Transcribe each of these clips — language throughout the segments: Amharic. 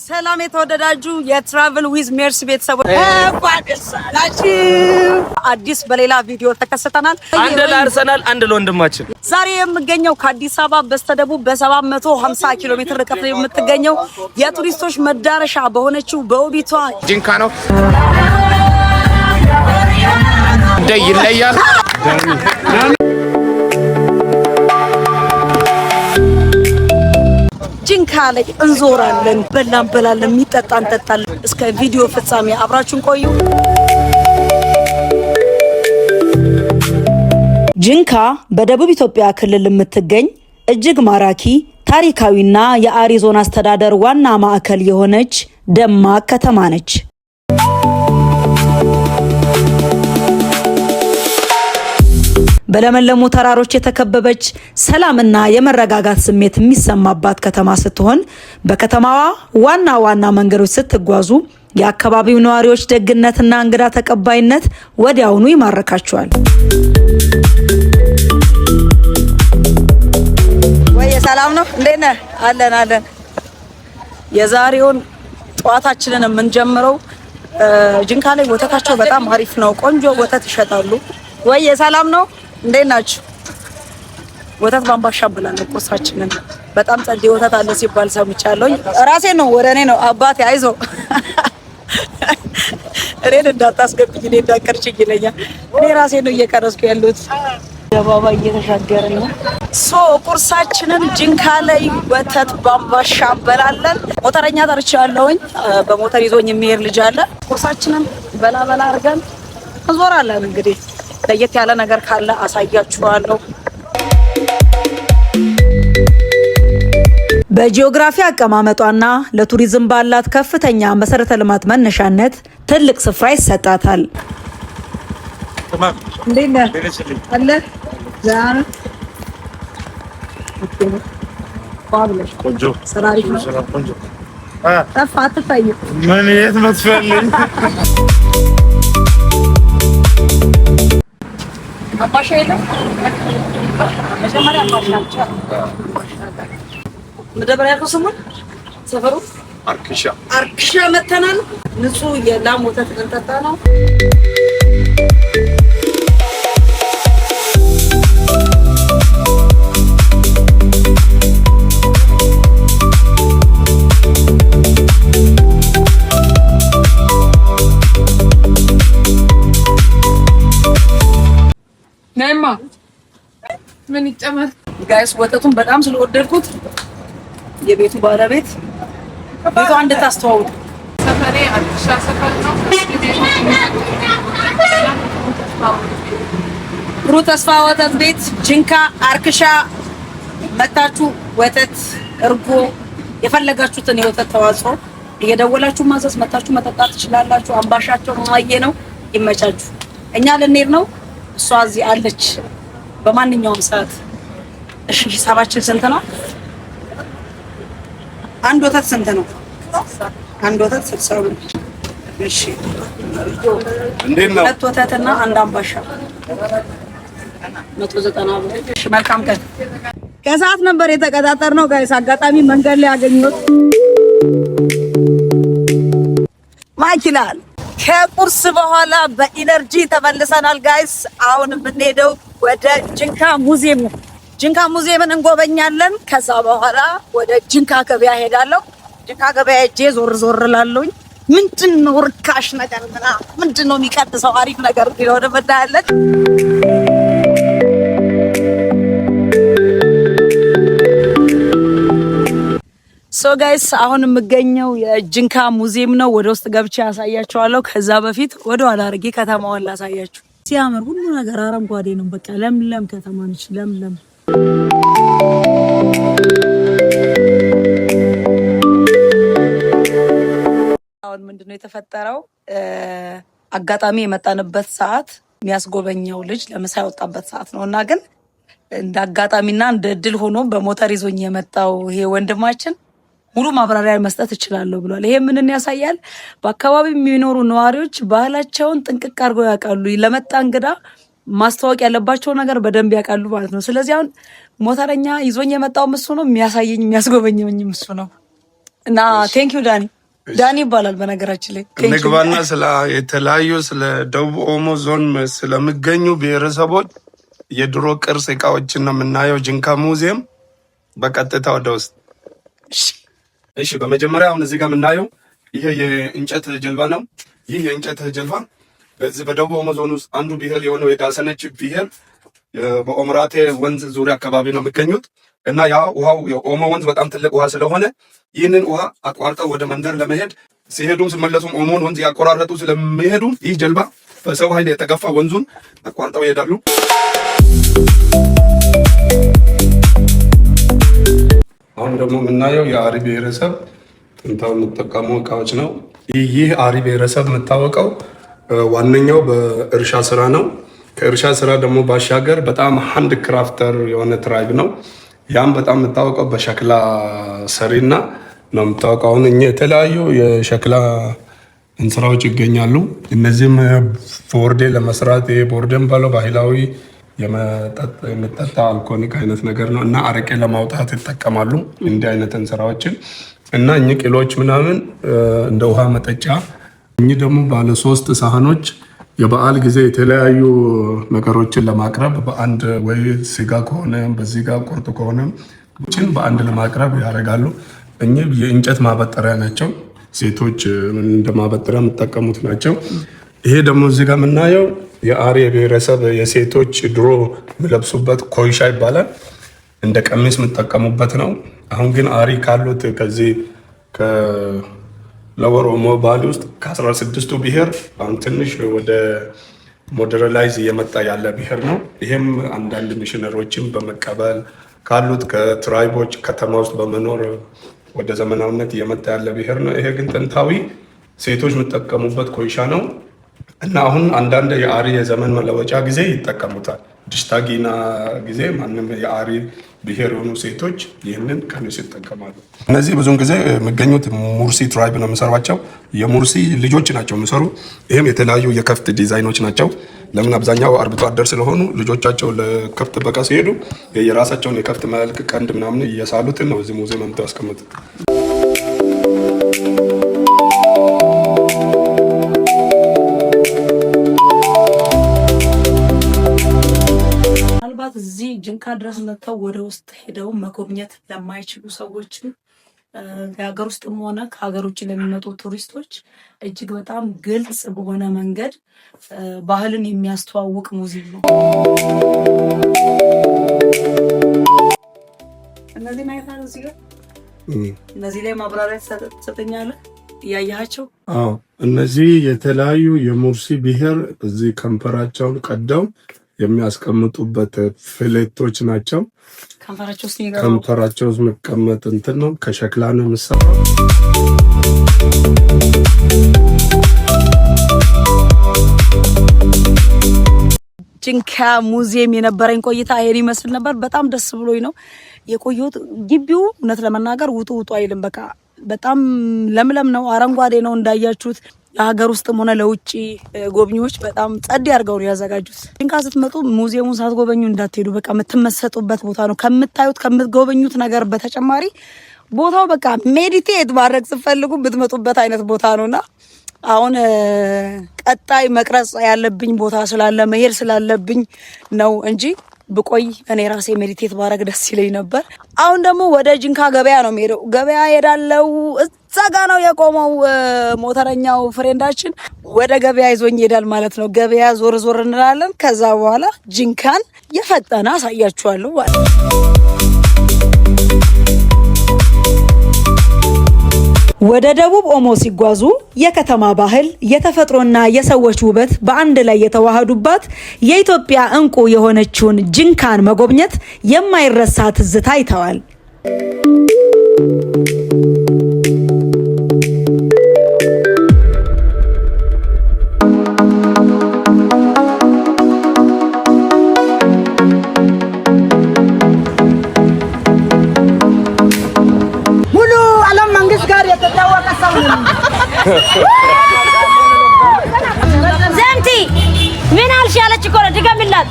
ሰላም የተወደዳችሁ የትራቨል ዊዝ ሜርሲ ቤተሰቦች አዲስ በሌላ ቪዲዮ ተከስተናል። አንድ ለአርሰናል አንድ ለወንድማችን። ዛሬ የምገኘው ከአዲስ አበባ በስተደቡብ በ750 ኪሎ ሜትር ርቀት ላይ የምትገኘው የቱሪስቶች መዳረሻ በሆነችው በውቢቷ ጂንካ ነው። ደይ ይለያል። ጂንካ ላይ እንዞራለን፣ በላን፣ የሚጠጣ እንጠጣለን። እስከ ቪዲዮ ፍጻሜ አብራችሁን ቆዩ። ጂንካ በደቡብ ኢትዮጵያ ክልል የምትገኝ እጅግ ማራኪ ታሪካዊና የአሪዞና አስተዳደር ዋና ማዕከል የሆነች ደማቅ ከተማ ነች። በለመለሙ ተራሮች የተከበበች ሰላምና የመረጋጋት ስሜት የሚሰማባት ከተማ ስትሆን በከተማዋ ዋና መንገዶች ስትጓዙ የአካባቢው ነዋሪዎች ደግነትና እንግዳ ተቀባይነት ወዲያውኑ ይማርካቸዋል። ወይ ሰላም ነው፣ እንዴት ነህ? አለን። የዛሬውን ጠዋታችንን የምንጀምረው ጂንካ ላይ ወተታቸው በጣም አሪፍ ነው። ቆንጆ ወተት ይሸጣሉ። ወይ ሰላም ነው፣ እንዴት ናችሁ? ወተት ባምባሻ ብለን ቁርሳችንን በጣም ጸዴ ወተት አለ ሲባል ሰምቻለሁ። ራሴ ነው ወደ እኔ ነው አባቴ አይዞ እኔን እንዳታስገብኝ እኔ እንዳቀርችኝ ይለኛል። እኔ ራሴ ነው እየቀረስኩ ያለሁት። ደባባ እየተሻገርን ነው። ቁርሳችንን ጂንካ ላይ ወተት ባምባሻ እንበላለን። ሞተረኛ ጠርቻለሁኝ። በሞተር ይዞኝ የሚሄድ ልጅ አለ። ቁርሳችንን በላ አድርገን እንዞራለን። እንግዲህ ለየት ያለ ነገር ካለ አሳያችኋለሁ። በጂኦግራፊ አቀማመጧና ለቱሪዝም ባላት ከፍተኛ መሰረተ ልማት መነሻነት ትልቅ ስፍራ ይሰጣታል። እንዴት ነህ? አለ ዛሬ ቆንጆ ሰራሪ ነው። ቆንጆ አትታይ ምን የት መስፈልኝ አባሻ የለም። መጀመሪያ አባሻ መደበሪያ ነው ስሙን ሰፈሩ አርክሻ መተናል። ንጹህ የላም ወተት እንጠጣ ነው። ነይማ ምን ይጨመር ጋይስ? ወተቱን በጣም ስለወደድኩት የቤቱ ባለቤት ቤቷ እንድታስተዋውቅ ሰፈሬ አርክሻ ሰፈር ነው። ብሩህ ተስፋ ወተት ቤት ጂንካ አርክሻ መታችሁ ወተት፣ እርጎ የፈለጋችሁትን የወተት ተዋጽኦ እየደወላችሁ ማዘዝ መታችሁ መጠጣት ትችላላችሁ። አምባሻቸው ማየ ነው። ይመቻችሁ። እኛ ልንሄድ ነው። እሷ እዚህ አለች በማንኛውም ሰዓት። እሺ ሂሳባችን ስንት ነው? አንድ ወተት ስንት ነው? አንድ ወተት 60 ብር። እሺ እንዴት ነው? ሁለት ወተትና አንድ አምባሻ 190 ብር። እሺ መልካም ቀን። ከሰዓት ነበር የተቀጣጠርነው ጋይስ። አጋጣሚ መንገድ ላይ አገኘሁት። ማይችላል ከቁርስ በኋላ በኢነርጂ ተመልሰናል ጋይስ። አሁን የምንሄደው ወደ ጂንካ ሙዚየም ነው። ጂንካ ሙዚየምን እንጎበኛለን። ከዛ በኋላ ወደ ጂንካ ገበያ ሄዳለሁ። ጂንካ ገበያ ሄጄ ዞር እላለሁኝ። ምንድነው ርካሽ ነገር ምንድነው የሚቀጥሰው አሪፍ ነገር ቢሆን እናያለን። ጋይስ አሁን የምገኘው የጂንካ ሙዚየም ነው። ወደ ውስጥ ገብቼ ያሳያችኋለሁ። ከዛ በፊት ወደ ኋላ አድርጌ ከተማዋን ላሳያችሁ። ሲያምር ሁሉ ነገር አረንጓዴ ነው። በቃ ለምለም ከተማ ነች። ለምለም አሁን ምንድነው የተፈጠረው? አጋጣሚ የመጣንበት ሰዓት የሚያስጎበኘው ልጅ ለምሳ ያወጣበት ሰዓት ነውና ግን እንደ አጋጣሚና እንደ እድል ሆኖ በሞተር ይዞኝ የመጣው ይሄ ወንድማችን ሙሉ ማብራሪያ መስጠት እችላለሁ ብሏል። ይሄ ምንን ያሳያል? በአካባቢው የሚኖሩ ነዋሪዎች ባህላቸውን ጥንቅቅ አድርገው ያውቃሉ። ለመጣ እንግዳ ማስተዋወቅ ያለባቸው ነገር በደንብ ያውቃሉ ማለት ነው። ስለዚህ አሁን ሞተረኛ ይዞኝ የመጣው እሱ ነው የሚያሳየኝ የሚያስጎበኘኝ እሱ ነው እና ቴንክ ዩ ዳኒ ይባላል በነገራችን ላይ ንግባና ስለ የተለያዩ ስለ ደቡብ ኦሞ ዞን ስለሚገኙ ብሔረሰቦች የድሮ ቅርስ እቃዎችን ነው የምናየው ጂንካ ሙዚየም በቀጥታ ወደ ውስጥ እሺ በመጀመሪያ አሁን እዚህ ጋር የምናየው ይሄ የእንጨት ጀልባ ነው ይህ የእንጨት ጀልባ በዚህ በደቡብ ኦሞ ዞን ውስጥ አንዱ ብሔር የሆነው የዳሰነች ብሔር በኦምራቴ ወንዝ ዙሪያ አካባቢ ነው የሚገኙት እና ያ ውሃው የኦሞ ወንዝ በጣም ትልቅ ውሃ ስለሆነ ይህንን ውሃ አቋርጠው ወደ መንደር ለመሄድ ሲሄዱም ሲመለሱም ኦሞን ወንዝ ያቆራረጡ ስለሚሄዱ ይህ ጀልባ በሰው ኃይል የተገፋ ወንዙን አቋርጠው ይሄዳሉ። አሁን ደግሞ የምናየው የአሪ ብሔረሰብ ጥንታዊ የሚጠቀሙ እቃዎች ነው። ይህ አሪ ብሔረሰብ የምታወቀው ዋነኛው በእርሻ ስራ ነው። ከእርሻ ስራ ደግሞ ባሻገር በጣም ሃንድ ክራፍተር የሆነ ትራይብ ነው። ያም በጣም የምታወቀው በሸክላ ሰሪና ነው የምታወቀው። አሁን እኛ የተለያዩ የሸክላ እንስራዎች ይገኛሉ። እነዚህም ቦርዴ ለመስራት ይሄ ቦርዴም ባለው ባህላዊ የመጠጣ አልኮኒክ አይነት ነገር ነው እና አረቄ ለማውጣት ይጠቀማሉ እንዲህ አይነት እንስራዎችን እና እኚህ ቅሎች ምናምን እንደ ውሃ መጠጫ እኚህ ደግሞ ባለ 3 ሳህኖች የበዓል ጊዜ የተለያዩ ነገሮችን ለማቅረብ በአንድ ወይ ስጋ ከሆነ በዚህ ጋር ቁርጥ ከሆነ በአንድ ለማቅረብ ያደርጋሉ። እኚህ የእንጨት ማበጠሪያ ናቸው። ሴቶች እንደ ማበጠሪያ የሚጠቀሙት ናቸው። ይሄ ደግሞ እዚህ ጋር የምናየው የአሪ ብሔረሰብ የሴቶች ድሮ የሚለብሱበት ኮይሻ ይባላል። እንደ ቀሚስ የምጠቀሙበት ነው። አሁን ግን አሪ ካሉት ከዚህ ከሎወር ኦሞ ባሌ ውስጥ ከ16ቱ ብሔር አሁን ትንሽ ወደ ሞደራላይዝ እየመጣ ያለ ብሔር ነው። ይሄም አንዳንድ ሚሽነሮችን በመቀበል ካሉት ከትራይቦች ከተማ ውስጥ በመኖር ወደ ዘመናዊነት እየመጣ ያለ ብሔር ነው። ይሄ ግን ጥንታዊ ሴቶች የሚጠቀሙበት ኮይሻ ነው እና አሁን አንዳንድ የአሪ የዘመን መለወጫ ጊዜ ይጠቀሙታል። ድሽታጊና ጊዜ ማንም የአሪ ብሔር የሆኑ ሴቶች ይህንን ቀሚስ ይጠቀማሉ። እነዚህ ብዙውን ጊዜ የሚገኙት ሙርሲ ትራይብ ነው የሚሰሯቸው። የሙርሲ ልጆች ናቸው የሚሰሩ። ይህም የተለያዩ የከፍት ዲዛይኖች ናቸው። ለምን አብዛኛው አርብቶ አደር ስለሆኑ ልጆቻቸው ለከፍት በቃ ሲሄዱ የራሳቸውን የከፍት መልክ ቀንድ ምናምን እየሳሉትን ነው እዚህ ሙዚየም አምጥተው ያስቀምጡት። እዚህ ጂንካ ድረስ መጥተው ወደ ውስጥ ሄደው መጎብኘት ለማይችሉ ሰዎች የሀገር ውስጥም ሆነ ከሀገር ውጭ ለሚመጡ ቱሪስቶች እጅግ በጣም ግልጽ በሆነ መንገድ ባህልን የሚያስተዋውቅ ሙዚየም ነው። እነዚህ ማይታው እዚህ ጋር እነዚህ ላይ ማብራሪያ ትሰጠኛለህ እያያቸው? አዎ እነዚህ የተለያዩ የሙርሲ ብሔር እዚህ ከንፈራቸውን ቀደው የሚያስቀምጡበት ፍሌቶች ናቸው። ከንፈራቸው ውስጥ የሚቀመጥ እንትን ነው። ከሸክላ ነው የሚሰራው። ጂንካ ሙዚየም የነበረኝ ቆይታ ይሄን ይመስል ነበር። በጣም ደስ ብሎኝ ነው የቆየሁት። ግቢው እውነት ለመናገር ውጡ አይልም። በቃ በጣም ለምለም ነው፣ አረንጓዴ ነው እንዳያችሁት። ለሀገር ውስጥም ሆነ ለውጭ ጎብኚዎች በጣም ጸድ አድርገው ነው ያዘጋጁት። ጂንካ ስትመጡ ሙዚየሙን ሳትጎበኙ እንዳትሄዱ። በቃ የምትመሰጡበት ቦታ ነው። ከምታዩት ከምትጎበኙት ነገር በተጨማሪ ቦታው በቃ ሜዲቴት ማድረግ ስትፈልጉ ብትመጡበት አይነት ቦታ ነውና አሁን ቀጣይ መቅረጽ ያለብኝ ቦታ ስላለ መሄድ ስላለብኝ ነው እንጂ ብቆይ እኔ ራሴ ሜዲቴት ባረግ ደስ ይለኝ ነበር። አሁን ደግሞ ወደ ጂንካ ገበያ ነው የምሄደው። ገበያ ሄዳለው። እዛ ጋ ነው የቆመው ሞተረኛው ፍሬንዳችን። ወደ ገበያ ይዞኝ ይሄዳል ማለት ነው። ገበያ ዞር ዞር እንላለን። ከዛ በኋላ ጂንካን የፈጠነ አሳያችኋለሁ ማለት ነው። ወደ ደቡብ ኦሞ ሲጓዙ የከተማ ባህል፣ የተፈጥሮና የሰዎች ውበት በአንድ ላይ የተዋሃዱባት የኢትዮጵያ እንቁ የሆነችውን ጂንካን መጎብኘት የማይረሳ ትዝታ ይተዋል። ዘንቲ ምን አልሽ ያለች እኮ ነው። ድገምላት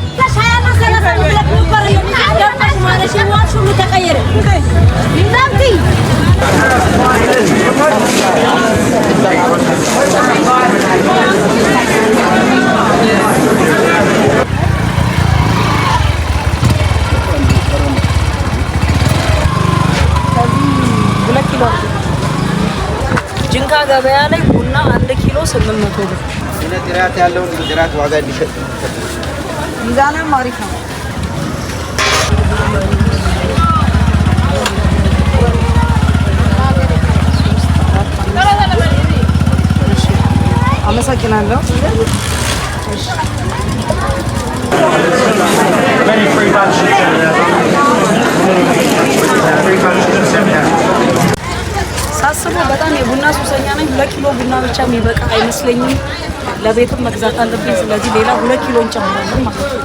ጅንካ ገበያ ላይ ቡና 1 ኪሎ 800 ብር። ጥራት ያለው ጥራት ዋጋ ሊሸጥ ሚዛንም አሪፍ ነው። አመሰግናለሁ። ሳስበው በጣም የቡና ሱሰኛ ነኝ። 2 ኪሎ ቡና ብቻ የሚበቃ አይመስለኝም። ለቤትም መግዛት አለብኝ። ስለዚህ ሌላ 2 ኪሎ እንጨምራለን ማለት ነው።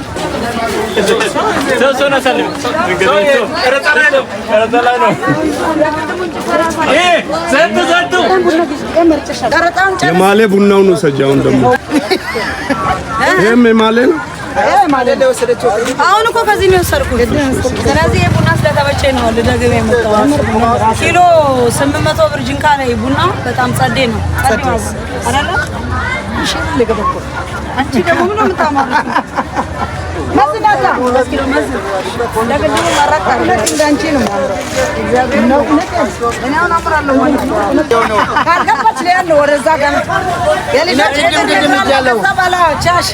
የማሌ ቡናውን ውሰጃውን ደግሞ ይሄም የማሌ ነው። አሁን እኮ ከዚህ ነው የወሰድኩት። ስለዚህ የቡና ስለተመቸኝ ነው ልደግም የመጣሁት። ኪሎ 800 ብር ጅንካ ላይ ቡና በጣም ጸዴ ነው። ጸዴ ማለት አይደለ? እሺ ለገበኮ አንቺ ደግሞ ምን ነው የምታማሩት? መስናታ ኪሎ መዝ ለገደው ማራቃ እንዳንቺ ነው። እግዚአብሔር ነው እኔ አሁን አምራለሁ ማለት ነው። ካልገባች ላይ ያለው ወደዛ ጋር የልጆች እንደዚህ ያለው ሰባላ ቻሽ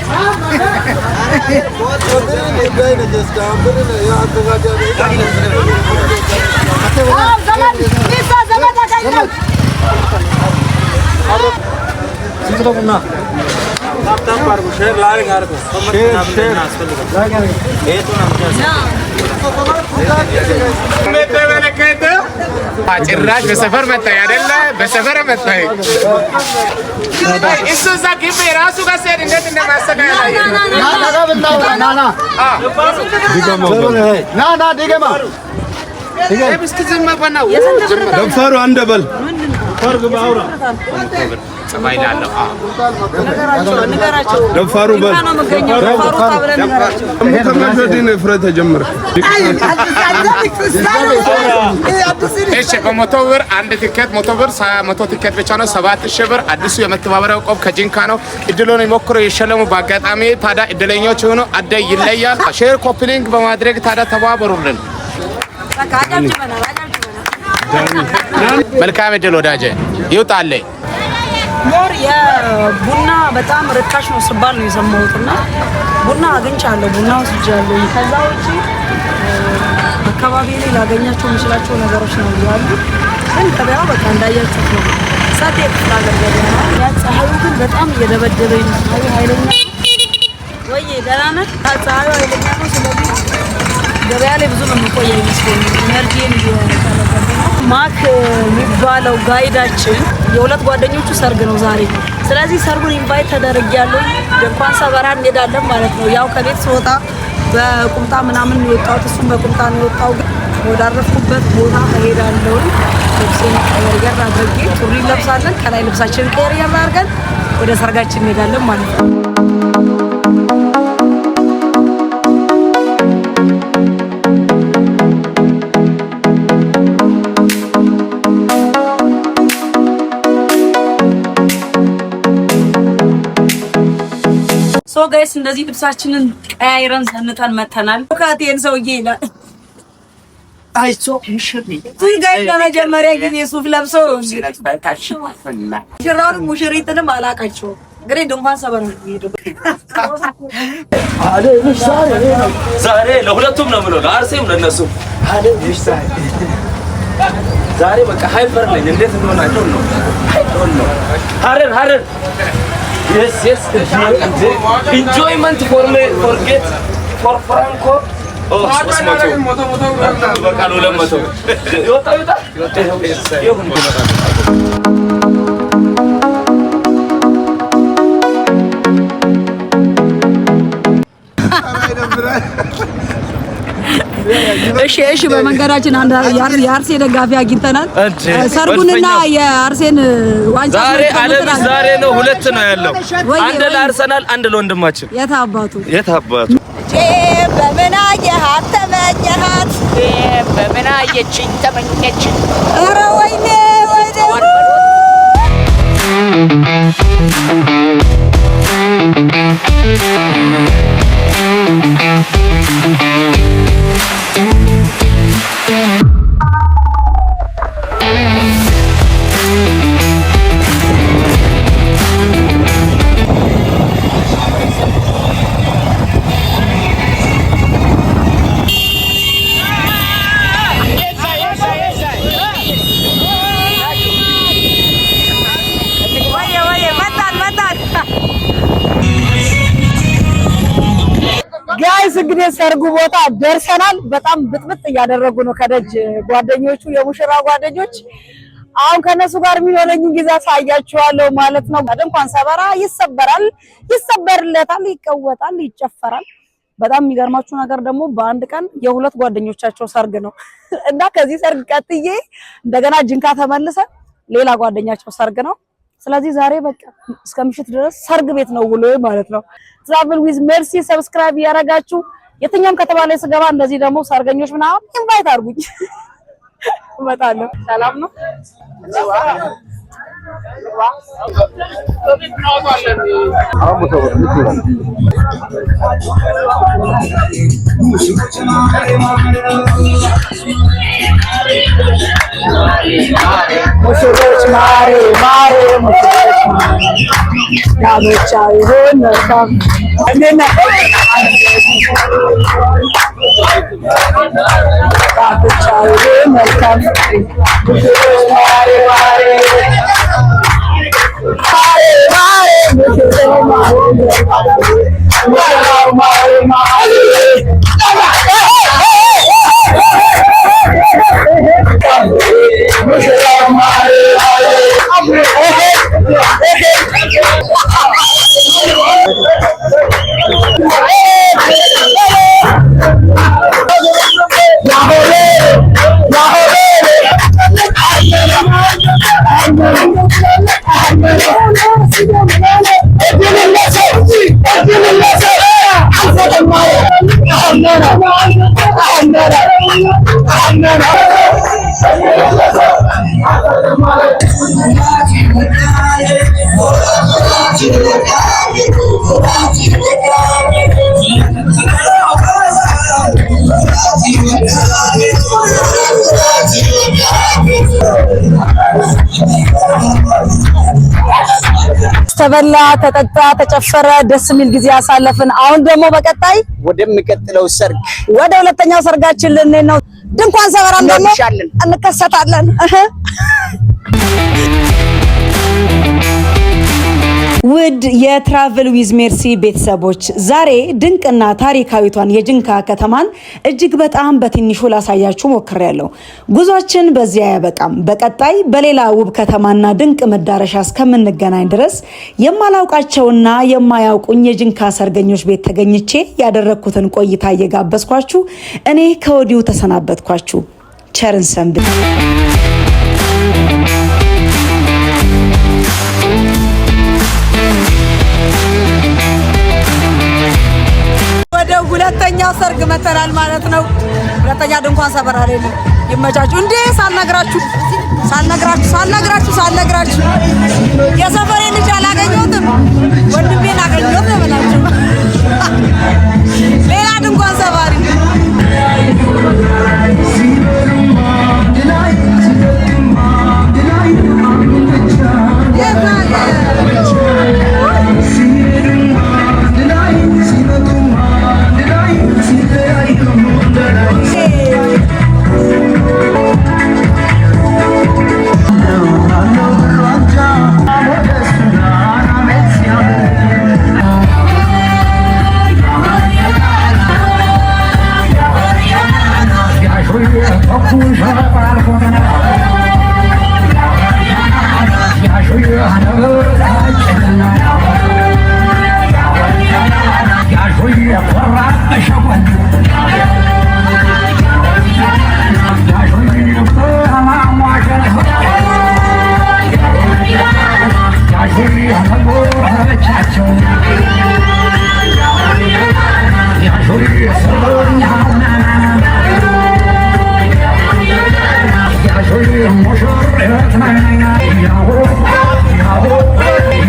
ጭራሽ በሰፈር መጣኝ አይደለ? በሰፈር መጣኝ። እሱ እዛ ግቢ ራሱ ጋር ሲሄድ እንዴት እንደማሰቃያ ደፋሩ አንደበል ደፋሩ በል ፍረት ተጀመረ። እሺ በመቶ ብር አንድ ቲኬት 100 ብር 100 ቲኬት ብቻ ነው 7000 ብር። አዲሱ የመተባበሪያው ቆብ ከጂንካ ነው። እድሉን ይሞክሩ ይሸለሙ። በአጋጣሚ ታዲያ እድለኞች ሆኖ አደይ ይለያል። ሼር ኮፒ ሊንክ በማድረግ ታዲያ ተባበሩልን። መልካም እድል ወዳጄ ይውጣልኝ። ሞር የቡና በጣም ርካሽ ነው ሲባል ነው የሰማሁትና ቡና አግኝቻለሁ። ቡና ወስጃለሁ። ከዛ ውጪ አካባቢ ላይ ላገኛቸው የምችላቸው ነገሮች ነው ያሉ። ግን ገበያው በቃ እንዳያችሁት ነው። ሳቴ ፍላገር ገበያ ነው። ያ ፀሐዩ ግን በጣም እየደበደበኝ ነው። ፀሐዩ ኃይለኛ ወይ ደህና ነህ? ፀሐዩ ኃይለኛ ነው። ስለዚህ ገበያ ላይ ብዙ መቆያ አይመስለኝም። ኢነርጂን ማክ የሚባለው ጋይዳችን የሁለት ጓደኞቹ ሰርግ ነው ዛሬ። ስለዚህ ሰርጉን ኢንቫይት ተደርጊያለሁ። ድንኳን ሰበራ እንሄዳለን ማለት ነው። ያው ከቤት ስወጣ በቁምጣ ምናምን ነው የወጣሁት፣ እሱም በቁምጣ ነው የወጣው። ግን ወዳረፍኩበት ቦታ እሄዳለሁ። ልብሴን ቀየር አድርጌ ሱሪ እንለብሳለን። ከላይ ልብሳችንን ቀየር አድርገን ወደ ሰርጋችን እንሄዳለን ማለት ነው። ሶ ጋይስ እንደዚህ ልብሳችንን ቀያይረን ዘንተን መተናል። ካቴን ሰውዬ ይላል አይሶ ሙሽሪ ጋይስ ለመጀመሪያ ጊዜ ሱፍ ለብሰው ሙሽራውን ሙሽሪትንም አላቃቸው እንግዲህ ድንኳን ሰበር ነው የሚሄደው። ዛሬ ለሁለቱም ነው የምለው፣ ለአርሴም ለነሱ ዛሬ በቃ ሃይፐር ነኝ። እንዴት እንደሆናቸው ነው ሀረር Yes. Enjoyment for me, forget for Franco. Oh, moto. Bakal ulang moto. Yota. እሺ በመንገዳችን አንድ የአርሴ ደጋፊ አግኝተናል። ሰርጉንና የአርሴን ዋንጫ ዛሬ ነው ሁለት ነው ያለው። አንድ ለአርሰናል አንድ ለወንድማችን። የት አባቱ በምን አየሃት ተመኘሃት በምን አየችኝ ተመኘች። ኧረ ወይኔ ጋይስ እንግዲህ ሰርጉ ቦታ ደርሰናል። በጣም ብጥብጥ እያደረጉ ነው ከደጅ ጓደኞቹ የሙሽራ ጓደኞች። አሁን ከነሱ ጋር የሚሆነኝን ጊዜ አሳያችኋለሁ ማለት ነው። እንኳን ሰበራ ይሰበራል፣ ይሰበርለታል፣ ይቀወጣል፣ ይጨፈራል። በጣም የሚገርማችሁ ነገር ደግሞ በአንድ ቀን የሁለት ጓደኞቻቸው ሰርግ ነው እና ከዚህ ሰርግ ቀጥዬ እንደገና ጅንካ ተመልሰን ሌላ ጓደኛቸው ሰርግ ነው። ስለዚህ ዛሬ በቃ እስከ ምሽት ድረስ ሰርግ ቤት ነው ውሎ ማለት ነው። ትራቭል ዊዝ ሜርሲ ሰብስክራይብ ያረጋችሁ የትኛውም ከተማ ላይ ስገባ እንደዚህ ደግሞ ሰርገኞች ምናምን ኢንቫይት አድርጉኝ እመጣለሁ። ሰላም ነው። ሙሽሮች ማሬ ማሬ ሙሽሮች ጋብቻ ይሁን መልካም ጋብቻ ይሁን መልካም ሙሽሮች ማሬ ማሬ ተበላ ተጠጣ ተጨፈረ ደስ የሚል ጊዜ አሳለፍን። አሁን ደግሞ በቀጣይ ወደሚቀጥለው ሰርግ ወደ ሁለተኛው ሰርጋችን ልንሄድ ነው። ድንኳን ሰበራም ደግሞ እንከሰታለን። ውድ የትራቭል ዊዝ ሜርሲ ቤተሰቦች ዛሬ ድንቅና ታሪካዊቷን የጅንካ ከተማን እጅግ በጣም በትንሹ ላሳያችሁ ሞክሬያለሁ። ጉዟችን በዚያ አያበቃም። በቀጣይ በሌላ ውብ ከተማና ድንቅ መዳረሻ እስከምንገናኝ ድረስ የማላውቃቸውና የማያውቁኝ የጅንካ ሰርገኞች ቤት ተገኝቼ ያደረኩትን ቆይታ እየጋበዝኳችሁ እኔ ከወዲሁ ተሰናበትኳችሁ። ቸርን ሰንብት። ሁለተኛው ሰርግ መተናል ማለት ነው። ሁለተኛ ድንኳን ሰበራ ላይ ነው። ይመቻችሁ። እንዴ ሳልነግራችሁ የሰፈሬ ልጅ አላገኘሁትም፣ ወንድሜን አገኘሁት ብላችሁ ሌላ ድንኳን ሰባሪ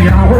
Yaho,